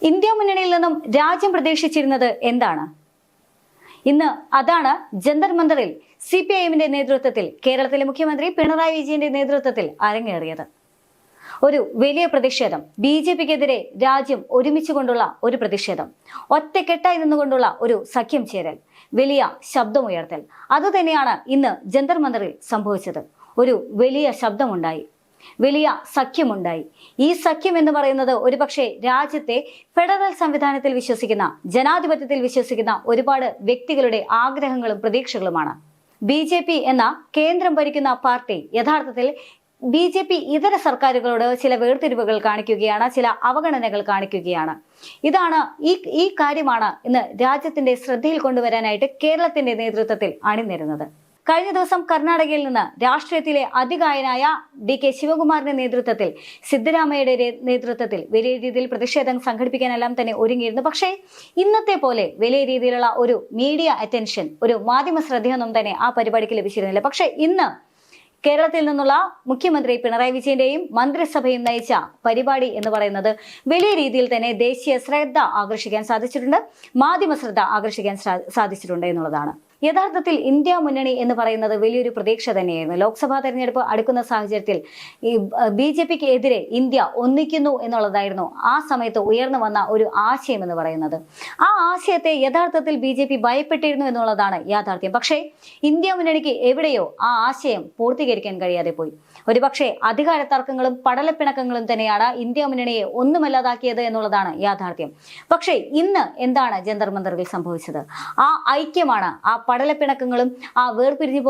India മുന്നണിയിൽ നിന്നും രാജ്യം പ്രതീക്ഷിച്ചിരുന്നത് എന്താണ്? ഇന്ന് അതാണ് ജന്തർ മന്ദറിൽ CPIMന്റെ നേതൃത്വത്തിൽ കേരളത്തിലെ മുഖ്യമന്ത്രി പിണറായി വിജയന്റെ നേതൃത്വത്തിൽ അരങ്ങേറിയത്. ഒരു വലിയ പ്രതിഷേധം, BJPക്കെതിരെ രാജ്യം ഒരുമിച്ചുകൊണ്ടുള്ള ഒരു പ്രതിഷേധം, ഒറ്റക്കെട്ടായി നിന്നുകൊണ്ടുള്ള ഒരു സഖ്യം ചേരൽ, വലിയ ശബ്ദമുയർത്തൽ. അതുതന്നെയാണ് ഇന്ന് ജന്തർ മന്ദറിൽ സംഭവിച്ചത്. ഒരു വലിയ ശബ്ദമുണ്ടായി, വലിയ സഖ്യമുണ്ടായി. ഈ സഖ്യം എന്ന് പറയുന്നത് ഒരുപക്ഷെ രാജ്യത്തെ ഫെഡറൽ സംവിധാനത്തിൽ വിശ്വസിക്കുന്ന, ജനാധിപത്യത്തിൽ വിശ്വസിക്കുന്ന ഒരുപാട് വ്യക്തികളുടെ ആഗ്രഹങ്ങളും പ്രതീക്ഷകളുമാണ്. BJP എന്ന കേന്ദ്രം ഭരിക്കുന്ന പാർട്ടി യഥാർത്ഥത്തിൽ BJP ഇതര സർക്കാരുകളോട് ചില വേർതിരിവുകൾ കാണിക്കുകയാണ്, ചില അവഗണനകൾ കാണിക്കുകയാണ്. ഇതാണ് ഈ കാര്യമാണ് ഇന്ന് രാജ്യത്തിന്റെ ശ്രദ്ധയിൽ കൊണ്ടുവരാനായിട്ട് കേരളത്തിന്റെ നേതൃത്വത്തിൽ അണിനിരുന്നത്. കഴിഞ്ഞ ദിവസം കർണാടകയിൽ നിന്ന് രാഷ്ട്രീയത്തിലെ അതികായനായ DK ശിവകുമാറിന്റെ നേതൃത്വത്തിൽ, സിദ്ധരാമയ്യയുടെ നേതൃത്വത്തിൽ വലിയ രീതിയിൽ പ്രതിഷേധം സംഘടിപ്പിക്കാനെല്ലാം തന്നെ ഒരുങ്ങിയിരുന്നു. പക്ഷേ ഇന്നത്തെ പോലെ വലിയ രീതിയിലുള്ള ഒരു മീഡിയ അറ്റൻഷൻ, ഒരു മാധ്യമ ശ്രദ്ധയൊന്നും തന്നെ ആ പരിപാടിക്ക് ലഭിച്ചിരുന്നില്ല. പക്ഷേ ഇന്ന് കേരളത്തിൽ നിന്നുള്ള മുഖ്യമന്ത്രി പിണറായി വിജയന്റെയും മന്ത്രിസഭയും നയിച്ച പരിപാടി എന്ന് പറയുന്നത് വലിയ രീതിയിൽ തന്നെ ദേശീയ ശ്രദ്ധ ആകർഷിക്കാൻ സാധിച്ചിട്ടുണ്ട്, മാധ്യമ ശ്രദ്ധ ആകർഷിക്കാൻ സാധിച്ചിട്ടുണ്ട് എന്നുള്ളതാണ്. യഥാർത്ഥത്തിൽ ഇന്ത്യ മുന്നണി എന്ന് പറയുന്നത് വലിയൊരു പ്രതീക്ഷ തന്നെയായിരുന്നു. ലോക്സഭാ തെരഞ്ഞെടുപ്പ് അടുക്കുന്ന സാഹചര്യത്തിൽ ഈ BJPക്ക് എതിരെ ഇന്ത്യ ഒന്നിക്കുന്നു എന്നുള്ളതായിരുന്നു ആ സമയത്ത് ഉയർന്നു വന്ന ഒരു ആശയം എന്ന് പറയുന്നത്. ആ ആശയത്തെ യഥാർത്ഥത്തിൽ BJP ഭയപ്പെട്ടിരുന്നു എന്നുള്ളതാണ് യാഥാർത്ഥ്യം. പക്ഷേ ഇന്ത്യ മുന്നണിക്ക് എവിടെയോ ആ ആശയം പൂർത്തീകരിക്കാൻ കഴിയാതെ പോയി. ഒരുപക്ഷെ അധികാര തർക്കങ്ങളും പടലപ്പിണക്കങ്ങളും തന്നെയാണ് ഇന്ത്യ മുന്നണിയെ ഒന്നുമല്ലാതാക്കിയത് എന്നുള്ളതാണ് യാഥാർത്ഥ്യം. പക്ഷേ ഇന്ന് എന്താണ് ജന്തർ മന്ദറിൽ സംഭവിച്ചത്? ആ ഐക്യമാണ്, ആ പടലപ്പിണക്കങ്ങളും ആ വേർപിരിഞ്ഞു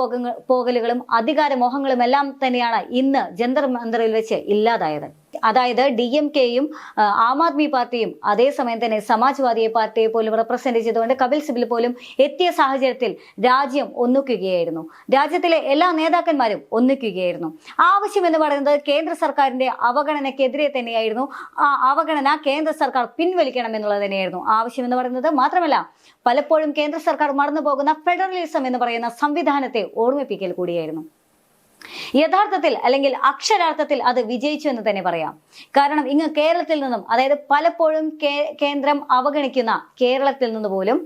പോകലുകളും അധികാരമോഹങ്ങളും എല്ലാം തന്നെയാണ് ഇന്ന് ജന്തർ മന്ദറിൽ വെച്ച് ഇല്ലാതായത്. അതായത് DMKയും ആം ആദ്മി പാർട്ടിയും അതേസമയം തന്നെ സമാജ്വാദി പാർട്ടിയെ പോലും റെപ്രസെന്റ് ചെയ്തുകൊണ്ട് കപിൽ സിബൽ പോലും എത്തിയ സാഹചര്യത്തിൽ രാജ്യം ഒന്നിക്കുകയായിരുന്നു. രാജ്യത്തിലെ എല്ലാ നേതാക്കന്മാരും ഒന്നിക്കുകയായിരുന്നു. ആവശ്യം എന്ന് പറയുന്നത് കേന്ദ്ര സർക്കാരിന്റെ അവഗണനയ്ക്കെതിരെ തന്നെയായിരുന്നു. ആ അവഗണന കേന്ദ്ര സർക്കാർ പിൻവലിക്കണം എന്നുള്ളത് തന്നെയായിരുന്നു ആവശ്യം എന്ന് പറയുന്നത്. മാത്രമല്ല പലപ്പോഴും കേന്ദ്ര സർക്കാർ മറന്നു പോകുന്ന ഫെഡറലിസം എന്ന് പറയുന്ന സംവിധാനത്തെ ഓർമ്മിപ്പിക്കൽ കൂടിയായിരുന്നു. യഥാർത്ഥത്തിൽ അല്ലെങ്കിൽ അക്ഷരാർത്ഥത്തിൽ അത് വിജയിച്ചു എന്ന് തന്നെ പറയാം. കാരണം ഇങ്ങ് കേരളത്തിൽ നിന്നും, അതായത് പലപ്പോഴും കേന്ദ്രം അവഗണിക്കുന്ന കേരളത്തിൽ നിന്ന് പോലും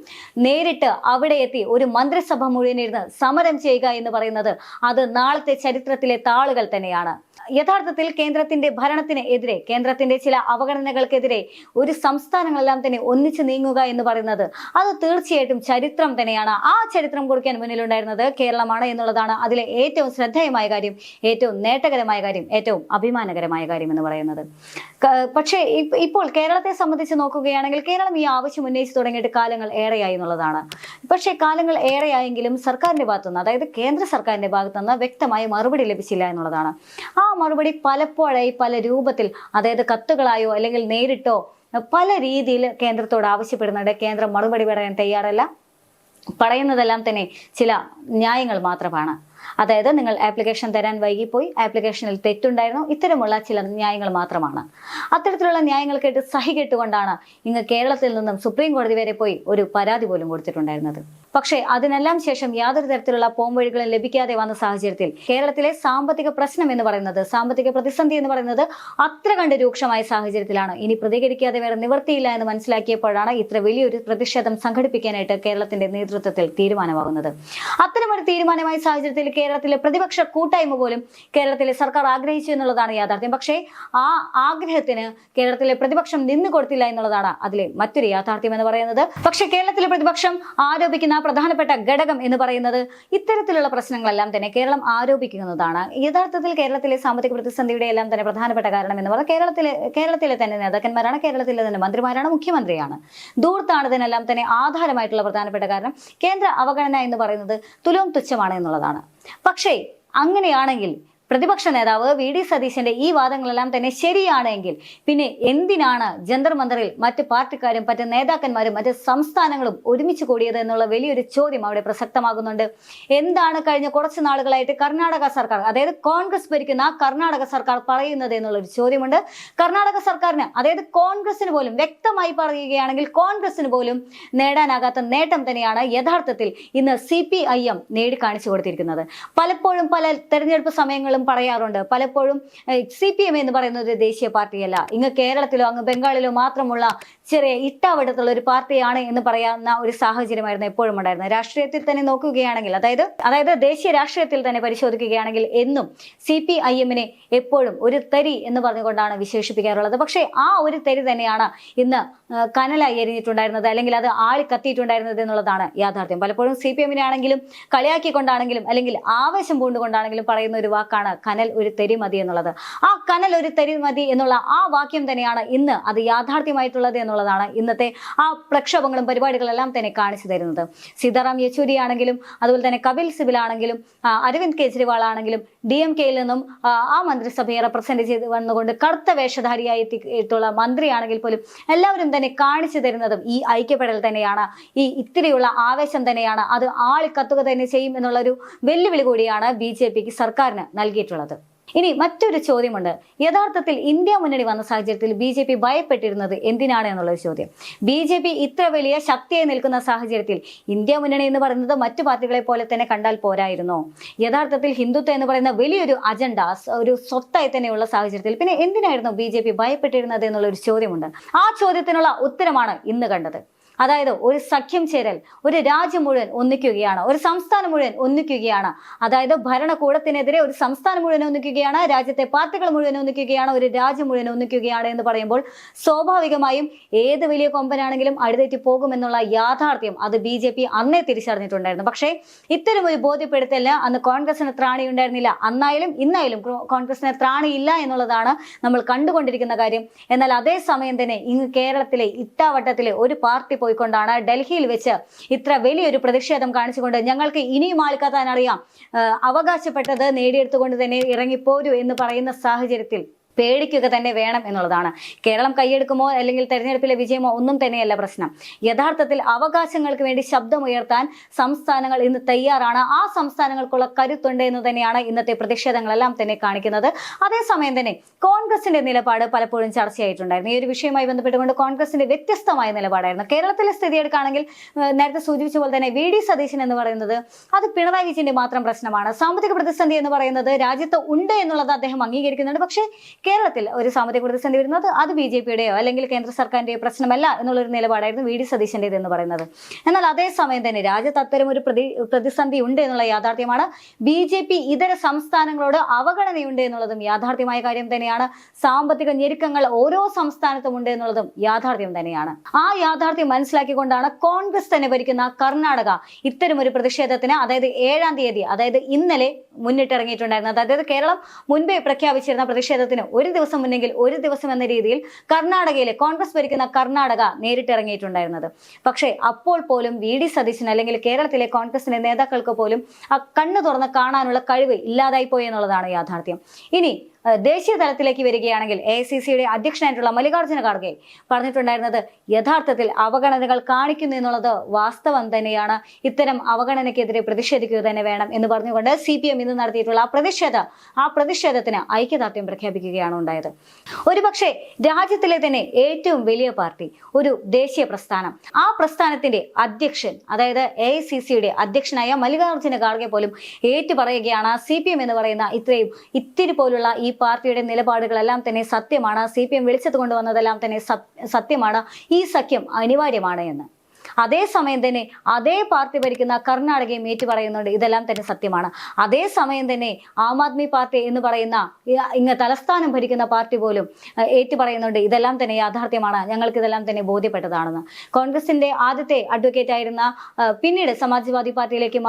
നേരിട്ട് അവിടെ എത്തി ഒരു മന്ത്രിസഭ മുഴുവനിരുന്ന് സമരം ചെയ്യുക എന്ന് പറയുന്നത് അത് നാളത്തെ ചരിത്രത്തിലെ താളുകൾ തന്നെയാണ്. യഥാർത്ഥത്തിൽ കേന്ദ്രത്തിന്റെ ഭരണത്തിന് എതിരെ, കേന്ദ്രത്തിന്റെ ചില അവഗണനകൾക്കെതിരെ ഒരു സംസ്ഥാനങ്ങളെല്ലാം തന്നെ ഒന്നിച്ചു നീങ്ങുക എന്ന് പറയുന്നത് അത് തീർച്ചയായിട്ടും ചരിത്രം തന്നെയാണ്. ആ ചരിത്രം കുറിക്കാൻ മുന്നിലുണ്ടായിരുന്നത് കേരളമാണ് എന്നുള്ളതാണ് അതിലെ ഏറ്റവും ശ്രദ്ധേയമായ കാര്യം, ഏറ്റവും നേട്ടകരമായ കാര്യം, ഏറ്റവും അഭിമാനകരമായ കാര്യം എന്ന് പറയുന്നത്. പക്ഷേ ഇപ്പോൾ കേരളത്തെ സംബന്ധിച്ച് നോക്കുകയാണെങ്കിൽ കേരളം ഈ ആവശ്യം ഉന്നയിച്ചു തുടങ്ങിയിട്ട് കാലങ്ങൾ ഏറെയായി എന്നുള്ളതാണ്. പക്ഷേ കാലങ്ങൾ ഏറെയായെങ്കിലും സർക്കാരിന്റെ ഭാഗത്തുനിന്ന്, അതായത് കേന്ദ്ര സർക്കാരിന്റെ ഭാഗത്തുനിന്ന് വ്യക്തമായ മറുപടി ലഭിച്ചില്ല എന്നുള്ളതാണ്. ആ മറുപടി പലപ്പോഴായി പല രൂപത്തിൽ, അതായത് കത്തുകളായോ അല്ലെങ്കിൽ നേരിട്ടോ പല രീതിയിൽ കേന്ദ്രത്തോട് ആവശ്യപ്പെടുന്നുണ്ട്. കേന്ദ്രം മറുപടി പറയാൻ തയ്യാറല്ല. പറയുന്നതെല്ലാം തന്നെ ചില ന്യായങ്ങൾ മാത്രമാണ്. അതായത് നിങ്ങൾ ആപ്ലിക്കേഷൻ തരാൻ വൈകിപ്പോയി, ആപ്ലിക്കേഷനിൽ തെറ്റുണ്ടായിരുന്നു, ഇത്തരമുള്ള ചില ന്യായങ്ങൾ മാത്രമാണ്. അത്തരത്തിലുള്ള ന്യായങ്ങൾ കേട്ട് സഹികെട്ടുകൊണ്ടാണ് ഇങ്ങ് കേരളത്തിൽ നിന്നും സുപ്രീം കോടതി വരെ പോയി ഒരു പരാതി പോലും കൊടുത്തിട്ടുണ്ടായിരുന്നത്. പക്ഷേ അതിനെല്ലാം ശേഷം യാതൊരു തരത്തിലുള്ള പോംവഴികളും ലഭിക്കാതെ വന്ന സാഹചര്യത്തിൽ കേരളത്തിലെ സാമ്പത്തിക പ്രശ്നം എന്ന് പറയുന്നത്, സാമ്പത്തിക പ്രതിസന്ധി എന്ന് പറയുന്നത് അത്ര കണ്ട് രൂക്ഷമായ സാഹചര്യത്തിലാണ്. ഇനി പ്രതികരിക്കാതെ വേറെ നിവൃത്തിയില്ല എന്ന് മനസ്സിലാക്കിയപ്പോഴാണ് ഇത്ര വലിയൊരു പ്രതിഷേധം സംഘടിപ്പിക്കാനായിട്ട് കേരളത്തിന്റെ നേതൃത്വത്തിൽ തീരുമാനമാകുന്നത്. അത്തരമൊരു തീരുമാനമായ സാഹചര്യത്തിൽ കേരളത്തിലെ പ്രതിപക്ഷ കൂട്ടായ്മ പോലും കേരളത്തിലെ സർക്കാർ ആഗ്രഹിച്ചു എന്നുള്ളതാണ് യാഥാർത്ഥ്യം. പക്ഷേ ആ ആഗ്രഹത്തിന് കേരളത്തിലെ പ്രതിപക്ഷം നിന്നു കൊടുത്തില്ല എന്നുള്ളതാണ് അതിലെ മറ്റൊരു യാഥാർത്ഥ്യം എന്ന് പറയുന്നത്. പക്ഷേ കേരളത്തിലെ പ്രതിപക്ഷം ആരോപിക്കുന്ന പ്രധാനപ്പെട്ട ഘടകം എന്ന് പറയുന്നത് ഇത്തരത്തിലുള്ള പ്രശ്നങ്ങളെല്ലാം തന്നെ കേരളം ആരോപിക്കുന്നതാണ്. യഥാർത്ഥത്തിൽ കേരളത്തിലെ സാമ്പത്തിക പ്രതിസന്ധിയുടെ എല്ലാം തന്നെ പ്രധാനപ്പെട്ട കാരണം എന്ന് പറഞ്ഞാൽ കേരളത്തിലെ തന്നെ നേതാക്കന്മാരാണ്, കേരളത്തിലെ തന്നെ മന്ത്രിമാരാണ്, മുഖ്യമന്ത്രിയാണ്. ധൂർത്താണ് ഇതിനെല്ലാം തന്നെ ആധാരമായിട്ടുള്ള പ്രധാനപ്പെട്ട കാരണം. കേന്ദ്ര അവഗണന എന്ന് പറയുന്നത് തുലവും തുച്ഛമാണ് എന്നുള്ളതാണ്. പക്ഷേ അങ്ങനെയാണെങ്കിൽ പ്രതിപക്ഷ നേതാവ് VD സതീശന്റെ ഈ വാദങ്ങളെല്ലാം തന്നെ ശരിയാണെങ്കിൽ പിന്നെ എന്തിനാണ് ജന്തർ മന്ദറിൽ മറ്റ് പാർട്ടിക്കാരും മറ്റ് നേതാക്കന്മാരും മറ്റ് സംസ്ഥാനങ്ങളും ഒരുമിച്ച് കൂടിയത് എന്നുള്ള വലിയൊരു ചോദ്യം അവിടെ പ്രസക്തമാകുന്നുണ്ട്. എന്താണ് കഴിഞ്ഞ കുറച്ച് നാളുകളായിട്ട് കർണാടക സർക്കാർ, അതായത് കോൺഗ്രസ് ഭരിക്കുന്ന കർണാടക സർക്കാർ പറയുന്നത് എന്നുള്ളൊരു ചോദ്യമുണ്ട്. കർണാടക സർക്കാരിന്, അതായത് കോൺഗ്രസിന് പോലും, വ്യക്തമായി പറയുകയാണെങ്കിൽ കോൺഗ്രസിന് പോലും നേടാനാകാത്ത നേട്ടം തന്നെയാണ് യഥാർത്ഥത്തിൽ ഇന്ന് CPIM നേടിക്കാണിച്ചു കൊടുത്തിരിക്കുന്നത്. പലപ്പോഴും പല തെരഞ്ഞെടുപ്പ് സമയങ്ങളും പറയാറുണ്ട്, പലപ്പോഴും CPM എന്ന് പറയുന്നത് ഒരു ദേശീയ പാർട്ടിയല്ല, ഇങ്ങ് കേരളത്തിലോ അങ്ങ് ബംഗാളിലോ മാത്രമുള്ള ചെറിയ ഇട്ടാവട്ടത്തുള്ള ഒരു പാർട്ടിയാണ് എന്ന് പറയാവുന്ന ഒരു സാഹചര്യമായിരുന്നു എപ്പോഴും ഉണ്ടായിരുന്നത്. രാഷ്ട്രീയത്തിൽ തന്നെ നോക്കുകയാണെങ്കിൽ, അതായത് ദേശീയ രാഷ്ട്രീയത്തിൽ തന്നെ പരിശോധിക്കുകയാണെങ്കിൽ എന്നും CPIM-നെ എപ്പോഴും ഒരു തരി എന്ന് പറഞ്ഞുകൊണ്ടാണ് വിശേഷിപ്പിക്കാറുള്ളത്. പക്ഷേ ആ ഒരു തരി തന്നെയാണ് ഇന്ന് കനലായി എരിഞ്ഞിട്ടുണ്ടായിരുന്നത്, അല്ലെങ്കിൽ അത് ആളി കത്തിയിട്ടുണ്ടായിരുന്നത് എന്നുള്ളതാണ് യാഥാർത്ഥ്യം. പലപ്പോഴും CPM-നെ ആണെങ്കിലും കളിയാക്കിക്കൊണ്ടാണെങ്കിലും അല്ലെങ്കിൽ ആവേശം പൂണ്ടുകൊണ്ടാണെങ്കിലും പറയുന്ന ഒരു വാക്കാണ് കനൽ ഒരു തരി മതി എന്നുള്ളത്. ആ കനൽ ഒരു തരി മതി എന്നുള്ള ആ വാക്യം തന്നെയാണ് ഇന്ന് അത് യാഥാർത്ഥ്യമായിട്ടുള്ളത് എന്നുള്ളതാണ് ഇന്നത്തെ ആ പ്രക്ഷോഭങ്ങളും പരിപാടികളെല്ലാം തന്നെ കാണിച്ചു തരുന്നത്. സീതാറാം യെച്ചൂരി ആണെങ്കിലും അതുപോലെ തന്നെ കപിൽ സിബൽ ആണെങ്കിലും അരവിന്ദ് കെജ്രിവാൾ ആണെങ്കിലും DMK-യിൽ നിന്നും ആ മന്ത്രിസഭയെ റെപ്രസെന്റ് ചെയ്ത് വന്നുകൊണ്ട് കറുത്ത വേഷധാരിയായി എത്തിയിട്ടുള്ള മന്ത്രിയാണെങ്കിൽ പോലും എല്ലാവരും തന്നെ കാണിച്ചു തരുന്നതും ഈ ഐക്യപ്പെടൽ തന്നെയാണ്, ഈ ഇത്തിരിയുള്ള ആവേശം തന്നെയാണ്. അത് ആളിക്കത്തുക തന്നെ ചെയ്യും എന്നുള്ള ഒരു വെല്ലുവിളി കൂടിയാണ് BJPക്ക് സർക്കാരിന് നൽകിയിട്ടുള്ളത്. ഇനി മറ്റൊരു ചോദ്യമുണ്ട്. യഥാർത്ഥത്തിൽ ഇന്ത്യ മുന്നണി വന്ന സാഹചര്യത്തിൽ BJP ഭയപ്പെട്ടിരുന്നത് എന്തിനാണ് എന്നുള്ളൊരു ചോദ്യം. BJP ഇത്ര വലിയ ശക്തിയായി നിൽക്കുന്ന സാഹചര്യത്തിൽ ഇന്ത്യ മുന്നണി എന്ന് പറയുന്നത് മറ്റു പാർട്ടികളെ പോലെ തന്നെ കണ്ടാൽ പോരായിരുന്നോ? യഥാർത്ഥത്തിൽ ഹിന്ദുത്വം എന്ന് പറയുന്ന വലിയൊരു അജണ്ട, ഒരു സ്വത്തായി തന്നെയുള്ള സാഹചര്യത്തിൽ പിന്നെ എന്തിനായിരുന്നു BJP ഭയപ്പെട്ടിരുന്നത് എന്നുള്ളൊരു ചോദ്യമുണ്ട്. ആ ചോദ്യത്തിനുള്ള ഉത്തരമാണ് ഇന്ന് കണ്ടത്. അതായത് ഒരു സഖ്യം ചേരൽ, ഒരു രാജ്യം മുഴുവൻ ഒന്നിക്കുകയാണ്, ഒരു സംസ്ഥാനം മുഴുവൻ ഒന്നിക്കുകയാണ്. അതായത് ഭരണകൂടത്തിനെതിരെ ഒരു സംസ്ഥാനം മുഴുവൻ ഒന്നിക്കുകയാണ്, രാജ്യത്തെ പാർട്ടികൾ മുഴുവൻ ഒന്നിക്കുകയാണ്, ഒരു രാജ്യം മുഴുവൻ ഒന്നിക്കുകയാണ് എന്ന് പറയുമ്പോൾ സ്വാഭാവികമായും ഏത് വലിയ കൊമ്പനാണെങ്കിലും അടിതെറ്റി പോകുമെന്നുള്ള യാഥാർത്ഥ്യം അത് BJP അന്നേ തിരിച്ചറിഞ്ഞിട്ടുണ്ടായിരുന്നു. പക്ഷേ ഇത്തരം ഒരു ബോധ്യപ്പെടുത്തലിന് അന്ന് കോൺഗ്രസിന് ത്രാണി ഉണ്ടായിരുന്നില്ല. അന്നായാലും ഇന്നായാലും കോൺഗ്രസിന് ത്രാണിയില്ല എന്നുള്ളതാണ് നമ്മൾ കണ്ടുകൊണ്ടിരിക്കുന്ന കാര്യം. എന്നാൽ അതേ സമയം തന്നെ ഇന്ന് കേരളത്തിലെ ഇട്ടാവട്ടത്തിലെ ഒരു പാർട്ടി പോയിക്കൊണ്ടാണ് ഡൽഹിയിൽ വെച്ച് ഇത്ര വലിയൊരു പ്രതിഷേധം കാണിച്ചുകൊണ്ട് ഞങ്ങൾക്ക് ഇനിയും ആൾക്കാത്താൻ അറിയാം, അവകാശപ്പെട്ടത് നേടിയെടുത്തുകൊണ്ട് തന്നെ ഇറങ്ങിപ്പോരൂ എന്ന് പറയുന്ന സാഹചര്യത്തിൽ പേടിക്കുക തന്നെ വേണം എന്നുള്ളതാണ്. കേരളം കൈയെടുക്കുമോ അല്ലെങ്കിൽ തെരഞ്ഞെടുപ്പിലെ വിജയമോ ഒന്നും തന്നെയല്ല പ്രശ്നം. യഥാർത്ഥത്തിൽ അവകാശങ്ങൾക്ക് വേണ്ടി ശബ്ദമുയർത്താൻ സംസ്ഥാനങ്ങൾ ഇന്ന് തയ്യാറാണ്. ആ സംസ്ഥാനങ്ങൾക്കുള്ള കരുത്തുണ്ട് എന്ന് തന്നെയാണ് ഇന്നത്തെ പ്രതിഷേധങ്ങളെല്ലാം തന്നെ കാണിക്കുന്നത്. അതേസമയം തന്നെ കോൺഗ്രസിന്റെ നിലപാട് പലപ്പോഴും ചർച്ചയായിട്ടുണ്ടായിരുന്നു. ഈ ഒരു വിഷയവുമായി ബന്ധപ്പെട്ടുകൊണ്ട് കോൺഗ്രസിന്റെ വ്യത്യസ്തമായ നിലപാടായിരുന്നു. കേരളത്തിലെ സ്ഥിതി എടുക്കുകയാണെങ്കിൽ നേരത്തെ സൂചിപ്പിച്ച പോലെ തന്നെ VD സതീശൻ എന്ന് പറയുന്നത് അത് പിണറായി വിജയന്റെ മാത്രം പ്രശ്നമാണ്. സാമ്പത്തിക പ്രതിസന്ധി എന്ന് പറയുന്നത് രാജ്യത്ത് ഉണ്ട് എന്നുള്ളത് അദ്ദേഹം അംഗീകരിക്കുന്നുണ്ട്. പക്ഷേ കേരളത്തിൽ ഒരു സാമ്പത്തിക പ്രതിസന്ധി വരുന്നത് അത് BJP-യുടെയോ അല്ലെങ്കിൽ കേന്ദ്ര സർക്കാരിന്റെയോ പ്രശ്നമല്ല എന്നുള്ളൊരു നിലപാടായിരുന്നു VD സതീശന്റേത് എന്ന് പറയുന്നത്. എന്നാൽ അതേസമയം തന്നെ രാജ്യത്ത് അത്തരം ഒരു പ്രതിസന്ധി ഉണ്ട് എന്നുള്ള യാഥാർത്ഥ്യമാണ്. BJP ഇതര സംസ്ഥാനങ്ങളോട് അവഗണനയുണ്ട് എന്നുള്ളതും യാഥാർത്ഥ്യമായ കാര്യം തന്നെയാണ്. സാമ്പത്തിക ഞെരുക്കങ്ങൾ ഓരോ സംസ്ഥാനത്തും ഉണ്ട് എന്നുള്ളതും യാഥാർത്ഥ്യം തന്നെയാണ്. ആ യാഥാർത്ഥ്യം മനസ്സിലാക്കിക്കൊണ്ടാണ് കോൺഗ്രസ് തന്നെ ഭരിക്കുന്ന കർണാടക ഇത്തരം ഒരു പ്രതിഷേധത്തിന്, അതായത് 7-ാം തീയതി, അതായത് ഇന്നലെ മുന്നിട്ടിറങ്ങിയിട്ടുണ്ടായിരുന്നത്. അതായത് കേരളം മുൻപേ പ്രഖ്യാപിച്ചിരുന്ന പ്രതിഷേധത്തിന് ഒരു ദിവസം മുന്നെങ്കിൽ ഒരു ദിവസം എന്ന രീതിയിൽ കർണാടകയിലെ കോൺഗ്രസ് ഭരിക്കുന്ന കർണാടക നേരിട്ടിറങ്ങിയിട്ടുണ്ടായിരുന്നത്. പക്ഷേ അപ്പോൾ പോലും VD സതീശൻ അല്ലെങ്കിൽ കേരളത്തിലെ കോൺഗ്രസിന്റെ നേതാക്കൾക്ക് പോലും ആ കണ്ണു തുറന്ന് കാണാനുള്ള കഴിവ് ഇല്ലാതായി പോയി എന്നുള്ളതാണ് യാഥാർത്ഥ്യം. ഇനി ദേശീയ തലത്തിലേക്ക് വരികയാണെങ്കിൽ AICC-യുടെ അധ്യക്ഷനായിട്ടുള്ള മല്ലികാർജ്ജുന ഖാർഗെ പറഞ്ഞിട്ടുണ്ടായിരുന്നത് യഥാർത്ഥത്തിൽ അവഗണനകൾ കാണിക്കുന്നു എന്നുള്ളത് വാസ്തവം തന്നെയാണ്. ഇത്തരം അവഗണനയ്ക്കെതിരെ പ്രതിഷേധിക്കുക തന്നെ വേണം എന്ന് പറഞ്ഞുകൊണ്ട് CPM ഇന്ന് നടത്തിയിട്ടുള്ള ആ പ്രതിഷേധത്തിന് ഐക്യദാർഢ്യം പ്രഖ്യാപിക്കുകയാണ് ഉണ്ടായത്. ഒരുപക്ഷെ രാജ്യത്തിലെ തന്നെ ഏറ്റവും വലിയ പാർട്ടി, ഒരു ദേശീയ പ്രസ്ഥാനം, ആ പ്രസ്ഥാനത്തിന്റെ അധ്യക്ഷൻ, അതായത് AICC-യുടെ അധ്യക്ഷനായ മല്ലികാർജ്ജുന ഖാർഗെ പോലും ഏറ്റുപറയുകയാണ് CPM എന്ന് പറയുന്ന ഇത്തിരി പോലുള്ള ഈ പാർട്ടിയുടെ നിലപാടുകളെല്ലാം തന്നെ സത്യമാണ്. CPM വിളിച്ചത് കൊണ്ടുവന്നതെല്ലാം തന്നെ സത്യമാണ്. ഈ സഖ്യം അനിവാര്യമാണ് എന്ന്. അതേസമയം തന്നെ അതേ പാർട്ടി ഭരിക്കുന്ന കർണാടകയും ഏറ്റുപറയുന്നുണ്ട് ഇതെല്ലാം തന്നെ സത്യമാണ്. അതേസമയം തന്നെ ആം ആദ്മി പാർട്ടി എന്ന് പറയുന്ന ഇങ്ങ് തലസ്ഥാനം ഭരിക്കുന്ന പാർട്ടി പോലും ഏറ്റുപറയുന്നുണ്ട് ഇതെല്ലാം തന്നെ യാഥാർത്ഥ്യമാണ്, ഞങ്ങൾക്ക് ഇതെല്ലാം തന്നെ ബോധ്യപ്പെട്ടതാണെന്ന്. കോൺഗ്രസിന്റെ ആദ്യത്തെ അഡ്വക്കേറ്റ് ആയിരുന്ന പിന്നീട് സമാജ്വാദി പാർട്ടിയിലേക്ക്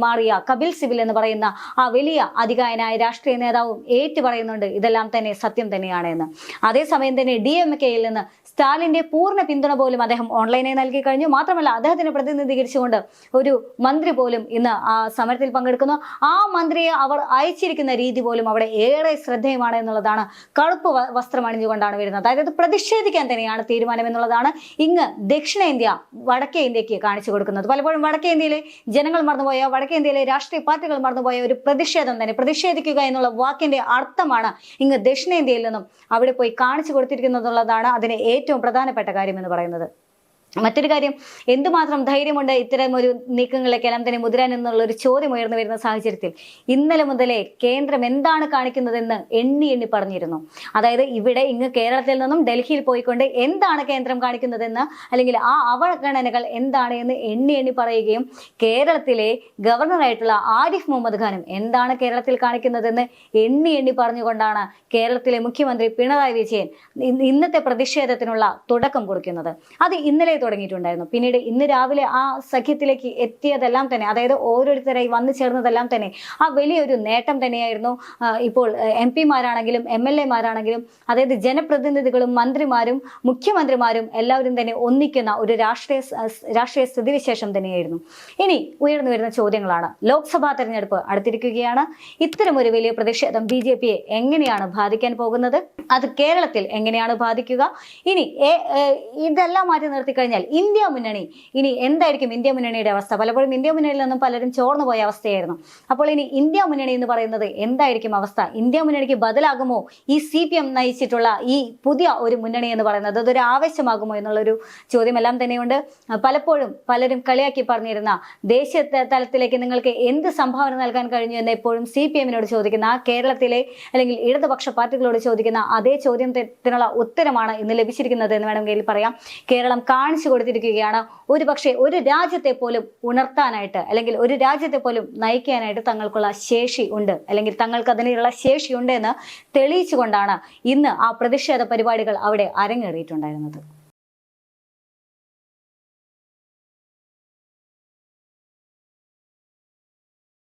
മാറിയ കപിൽ സിബൽ എന്ന് പറയുന്ന ആ വലിയ അതികായനായ രാഷ്ട്രീയ നേതാവും ഏറ്റുപറയുന്നുണ്ട് ഇതെല്ലാം തന്നെ സത്യം തന്നെയാണ് എന്ന്. അതേസമയം തന്നെ DMK-യിൽ നിന്ന് സ്റ്റാലിന്റെ പൂർണ്ണ പിന്തുണ പോലും അദ്ദേഹം ഓൺലൈനായി നൽകി കഴിഞ്ഞു. മാത്രമല്ല അദ്ദേഹത്തിനെ പ്രതിനിധീകരിച്ചുകൊണ്ട് ഒരു മന്ത്രി പോലും ഇന്ന് ആ സമരത്തിൽ പങ്കെടുക്കുന്നു. ആ മന്ത്രിയെ അവർ അയച്ചിരിക്കുന്ന രീതി പോലും അവിടെ ഏറെ ശ്രദ്ധേയമാണ് എന്നുള്ളതാണ്. കറുപ്പ് വസ്ത്രം അണിഞ്ഞുകൊണ്ടാണ് വരുന്നത്. അതായത് പ്രതിഷേധിക്കാൻ തന്നെയാണ് തീരുമാനം എന്നുള്ളതാണ് ഇങ്ങ് ദക്ഷിണേന്ത്യ വടക്കേ ഇന്ത്യക്ക് കാണിച്ചു കൊടുക്കുന്നത്. പലപ്പോഴും വടക്കേ ഇന്ത്യയിലെ ജനങ്ങൾ മറന്നുപോയ, വടക്കേ ഇന്ത്യയിലെ രാഷ്ട്രീയ പാർട്ടികൾ മറന്നുപോയ ഒരു പ്രതിഷേധം തന്നെ, പ്രതിഷേധിക്കുക എന്നുള്ള വാക്കിന്റെ അർത്ഥമാണ് ഇങ്ങ് ദക്ഷിണേന്ത്യയിൽ നിന്നും അവിടെ പോയി കാണിച്ചു കൊടുത്തിരിക്കുന്നതുള്ളതാണ് അതിന് ഏറ്റവും പ്രധാനപ്പെട്ട കാര്യം എന്ന് പറയുന്നത്. മറ്റൊരു കാര്യം, എന്തുമാത്രം ധൈര്യമുണ്ട് ഇത്തരം ഒരു നീക്കങ്ങളിലേക്കെല്ലാം തന്നെ മുതിരാൻ എന്നുള്ള ഒരു ചോദ്യം ഉയർന്നു വരുന്ന സാഹചര്യത്തിൽ ഇന്നലെ മുതലേ കേന്ദ്രം എന്താണ് കാണിക്കുന്നതെന്ന് എണ്ണി എണ്ണി പറഞ്ഞിരുന്നു. അതായത് ഇവിടെ കേരളത്തിൽ നിന്നും ഡൽഹിയിൽ പോയിക്കൊണ്ട് എന്താണ് കേന്ദ്രം കാണിക്കുന്നതെന്ന്, അല്ലെങ്കിൽ ആ അവഗണനകൾ എന്താണ് എന്ന് എണ്ണി എണ്ണി പറയുകയും കേരളത്തിലെ ഗവർണറായിട്ടുള്ള ആരിഫ് മുഹമ്മദ് ഖാനും എന്താണ് കേരളത്തിൽ കാണിക്കുന്നതെന്ന് എണ്ണി എണ്ണി പറഞ്ഞുകൊണ്ടാണ് കേരളത്തിലെ മുഖ്യമന്ത്രി പിണറായി വിജയൻ ഇന്നത്തെ പ്രതിഷേധത്തിനുള്ള തുടക്കം കുറിക്കുന്നത്. അത് ഇന്നലെ തുടങ്ങിയിട്ടുണ്ടായിരുന്നു. പിന്നീട് ഇന്ന് രാവിലെ ആ സഖ്യത്തിലേക്ക് എത്തിയതെല്ലാം തന്നെ, അതായത് ഓരോരുത്തരായി വന്നു ചേർന്നതെല്ലാം തന്നെ ആ വലിയൊരു നേട്ടം തന്നെയായിരുന്നു. ഇപ്പോൾ MP-മാരാണെങ്കിലും MLA-മാരാണെങ്കിലും, അതായത് ജനപ്രതിനിധികളും മന്ത്രിമാരും മുഖ്യമന്ത്രിമാരും എല്ലാവരും തന്നെ ഒന്നിക്കുന്ന ഒരു രാഷ്ട്രീയ സ്ഥിതിവിശേഷം തന്നെയായിരുന്നു. ഇനി ഉയർന്നു വരുന്ന ചോദ്യങ്ങളാണ്. ലോക്സഭാ തെരഞ്ഞെടുപ്പ് അടുത്തിരിക്കുകയാണ്. ഇത്തരം ഒരു വലിയ പ്രതിഷേധം BJP-യെ എങ്ങനെയാണ് ബാധിക്കാൻ പോകുന്നത്? അത് കേരളത്തിൽ എങ്ങനെയാണ് ബാധിക്കുക? ഇനി ഇതെല്ലാം മാറ്റി നിർത്തി കഴിഞ്ഞാൽ ഇന്ത്യ മുന്നണി, ഇനി എന്തായിരിക്കും ഇന്ത്യ മുന്നണിയുടെ അവസ്ഥ? പലപ്പോഴും ഇന്ത്യ മുന്നണിയിൽ നിന്നും പലരും ചോർന്നു പോയ അവസ്ഥയായിരുന്നു. അപ്പോൾ ഇനി ഇന്ത്യ മുന്നണി എന്ന് പറയുന്നത് എന്തായിരിക്കും അവസ്ഥ? ഇന്ത്യ മുന്നണിക്ക് ബദലാകുമോ ഈ CPM നയിച്ചിട്ടുള്ള ഈ പുതിയ ഒരു മുന്നണി എന്ന് പറയുന്നത്? അതൊരു ആവേശമാകുമോ എന്നുള്ളൊരു ചോദ്യമെല്ലാം തന്നെയുണ്ട്. പലപ്പോഴും പലരും കളിയാക്കി പറഞ്ഞിരുന്ന ദേശീയ തലത്തിലേക്ക് നിങ്ങൾക്ക് എന്ത് സംഭാവന നൽകാൻ കഴിഞ്ഞു എന്ന് എപ്പോഴും CPM-നോട് ചോദിക്കുന്ന, കേരളത്തിലെ അല്ലെങ്കിൽ ഇടതുപക്ഷ പാർട്ടികളോട് ചോദിക്കുന്ന അതേ ചോദ്യത്തിനുള്ള ഉത്തരമാണ് ഇന്ന് ലഭിച്ചിരിക്കുന്നത് എന്ന് വേണമെങ്കിൽ പറയാം. കേരളം കാണിച്ചു കൊടുത്തിരിക്കുകയാണ്. ഒരുപക്ഷെ ഒരു രാജ്യത്തെ പോലും ഉണർത്താനായിട്ട്, അല്ലെങ്കിൽ ഒരു രാജ്യത്തെ പോലും നയിക്കാനായിട്ട് തങ്ങൾക്കുള്ള ശേഷി ഉണ്ട്, അല്ലെങ്കിൽ തങ്ങൾക്ക് അതിനുള്ള ശേഷിയുണ്ട് എന്ന് തെളിയിച്ചുകൊണ്ടാണ് ഇന്ന് ആ പ്രതിഷേധ പരിപാടികൾ അവിടെ അരങ്ങേറിയിട്ടുണ്ടായിരുന്നത്.